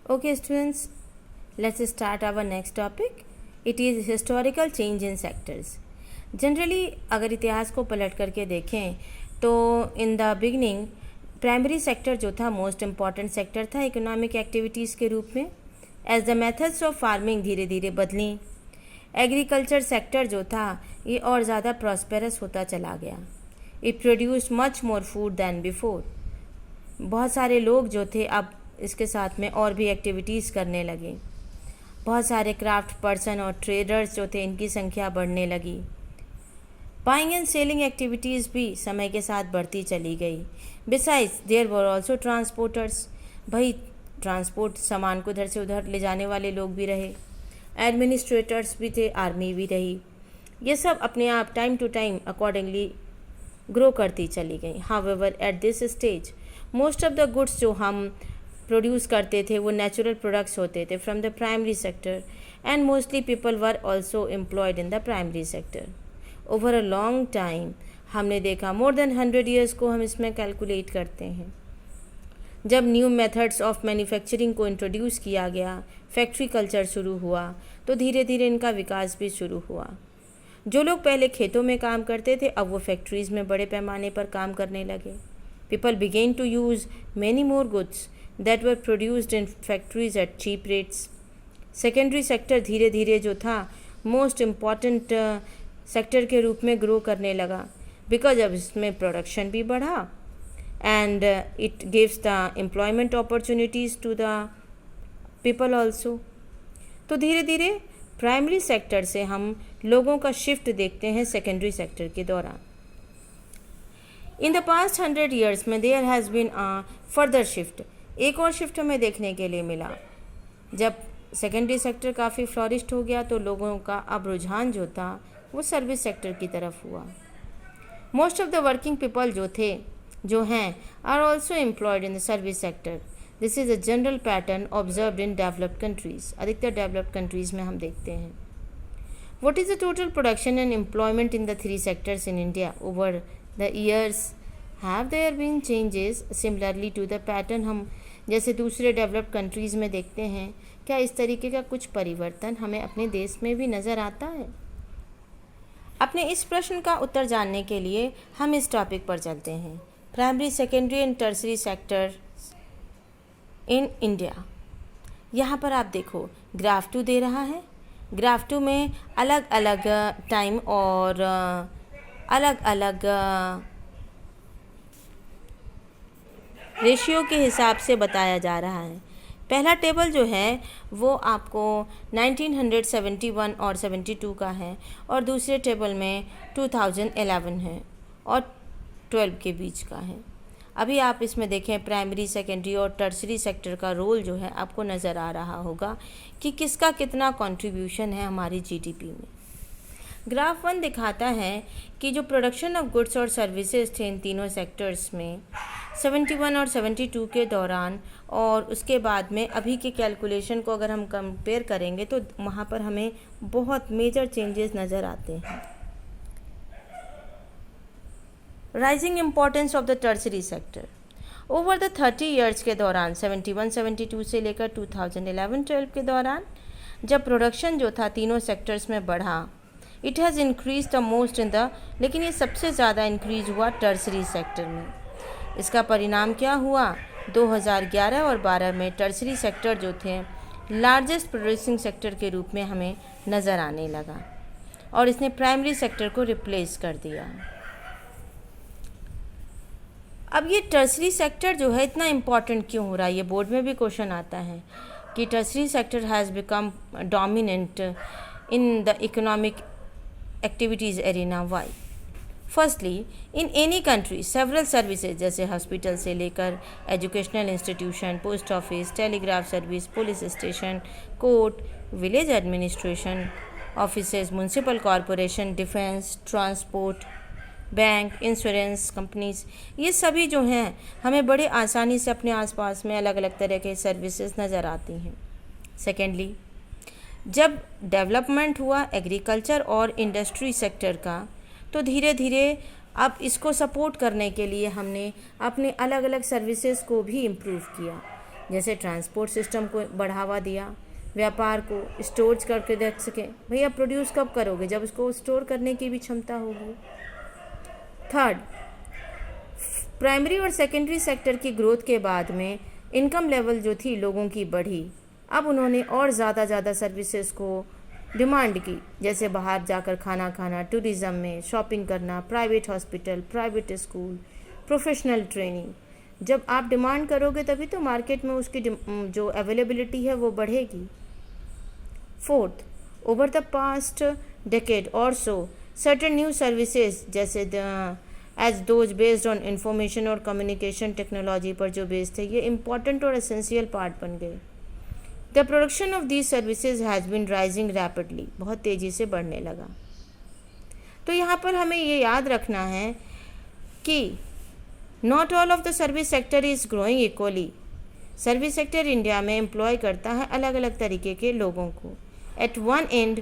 Okay, students, let's start our next topic. It is historical change in sectors. Generally अगर इतिहास को पलट करके देखें तो in the beginning primary sector जो था मोस्ट इम्पॉर्टेंट सेक्टर था इकोनॉमिक एक्टिविटीज़ के रूप में. As the methods of farming धीरे धीरे बदली, एग्रीकल्चर सेक्टर जो था ये और ज़्यादा प्रॉस्पेरस होता चला गया. It produce much more food then before. बहुत सारे लोग जो थे अब इसके साथ में और भी एक्टिविटीज़ करने लगे. बहुत सारे क्राफ्ट पर्सन और ट्रेडर्स जो थे इनकी संख्या बढ़ने लगी. बाइंग एंड सेलिंग एक्टिविटीज़ भी समय के साथ बढ़ती चली गई. Besides there were also transporters. भाई ट्रांसपोर्ट सामान को इधर से उधर ले जाने वाले लोग भी रहे. एडमिनिस्ट्रेटर्स भी थे, आर्मी भी रही. ये सब अपने आप time to time accordingly grow करती चली गई. However at this stage most of the goods जो हम प्रोड्यूस करते थे वो नेचुरल प्रोडक्ट्स होते थे from the primary sector and mostly people were also employed in the primary sector. Over a long time हमने देखा मोर देन 100 ईयर्स को हम इसमें कैलकुलेट करते हैं. जब न्यू मेथड्स ऑफ मैन्युफैक्चरिंग को इंट्रोड्यूस किया गया, फैक्ट्री कल्चर शुरू हुआ तो धीरे धीरे इनका विकास भी शुरू हुआ. जो लोग पहले खेतों में काम करते थे अब वो फैक्ट्रीज़ में बड़े पैमाने पर काम करने लगे. People began to use many more goods that were produced in factories at cheap rates. Secondary sector धीरे धीरे जो था मोस्ट इम्पॉर्टेंट सेक्टर के रूप में ग्रो करने लगा बिकॉज अब इसमें प्रोडक्शन भी बढ़ा and it gives the employment opportunities to the people also. तो धीरे धीरे प्राइमरी सेक्टर से हम लोगों का शिफ्ट देखते हैं सेकेंडरी सेक्टर के दौरान. इन द पास्ट 100 ईयर्स में there has been a further shift. एक और शिफ्ट हमें देखने के लिए मिला. जब सेकेंडरी सेक्टर काफ़ी फ्लॉरिश्ड हो गया तो लोगों का अब रुझान जो था वो सर्विस सेक्टर की तरफ हुआ. Most of the working people जो हैं are also employed in the service sector. This is a general pattern observed in developed countries. अधिकतर डेवलप्ड कंट्रीज़ में हम देखते हैं. What is the total production and employment in the 3 sectors in India over the years? Have there been changes similarly to the pattern? हम जैसे दूसरे developed countries में देखते हैं, क्या इस तरीके का कुछ परिवर्तन हमें अपने देश में भी नज़र आता है? अपने इस प्रश्न का उत्तर जानने के लिए हम इस टॉपिक पर चलते हैं. Primary, secondary and tertiary sector in India. यहाँ पर आप देखो ग्राफ 2 दे रहा है. ग्राफ 2 में अलग अलग टाइम और अलग अलग रेशियो के हिसाब से बताया जा रहा है. पहला टेबल जो है वो आपको 1971 और 72 का है और दूसरे टेबल में 2011 है और 12 के बीच का है. अभी आप इसमें देखें प्राइमरी, सेकेंडरी और टर्सरी सेक्टर का रोल जो है आपको नज़र आ रहा होगा कि किसका कितना कंट्रीब्यूशन है हमारी जीडीपी में. ग्राफ 1 दिखाता है कि जो प्रोडक्शन ऑफ गुड्स और सर्विसेज थे इन तीनों सेक्टर्स में 71 और 72 के दौरान और उसके बाद में अभी के कैलकुलेशन को अगर हम कंपेयर करेंगे तो वहाँ पर हमें बहुत मेजर चेंजेस नज़र आते हैं. Rising importance of the tertiary sector over the 30 years के दौरान 71-72 से लेकर 2011-12 के दौरान जब प्रोडक्शन जो था तीनों सेक्टर्स में बढ़ा, it has increase the most in the, लेकिन ये सबसे ज़्यादा इंक्रीज हुआ टर्सरी सेक्टर में. इसका परिणाम क्या हुआ? 2011 और 12 में टर्सरी सेक्टर जो थे लार्जेस्ट प्रोड्यूसिंग सेक्टर के रूप में हमें नज़र आने लगा और इसने प्राइमरी सेक्टर को रिप्लेस कर दिया. अब ये टर्सरी सेक्टर जो है इतना इम्पॉर्टेंट क्यों हो रहा है? ये बोर्ड में भी क्वेश्चन आता है कि tertiary sector has become dominant in the economic activities arena. Why? Firstly, in any country several services जैसे हॉस्पिटल से लेकर educational institution, post office, telegraph service, police station, court, village administration offices, municipal corporation, defence, transport, bank, insurance companies, ये सभी जो हैं हमें बड़े आसानी से अपने आसपास में अलग अलग तरह के सर्विसेज नज़र आती हैं. सेकेंडली, जब डेवलपमेंट हुआ एग्रीकल्चर और इंडस्ट्री सेक्टर का तो धीरे धीरे अब इसको सपोर्ट करने के लिए हमने अपने अलग अलग सर्विसेज को भी इम्प्रूव किया. जैसे ट्रांसपोर्ट सिस्टम को बढ़ावा दिया, व्यापार को स्टोर करके रख सकें। भैया प्रोड्यूस कब करोगे, जब उसको स्टोर करने की भी क्षमता होगी। थर्ड, प्राइमरी और सेकेंडरी सेक्टर की ग्रोथ के बाद में इनकम लेवल जो थी लोगों की बढ़ी। अब उन्होंने और ज़्यादा सर्विसेज को डिमांड की, जैसे बाहर जाकर खाना खाना, टूरिज़्म में शॉपिंग करना, private hospital, private school, professional training. जब आप डिमांड करोगे तभी तो मार्केट में उसकी जो अवेलेबिलिटी है वो बढ़ेगी। Fourth, over the past decade or so certain new services जैसे as those based on information और कम्युनिकेशन टेक्नोलॉजी पर जो बेस्ड थे, ये इम्पॉर्टेंट और एसेंशियल पार्ट बन गए। The production of these services has been rising rapidly, बहुत तेज़ी से बढ़ने लगा। तो यहाँ पर हमें ये याद रखना है कि not all of the service sector is growing equally. Service sector India में एम्प्लॉय करता है अलग अलग तरीके के लोगों को। Eight one and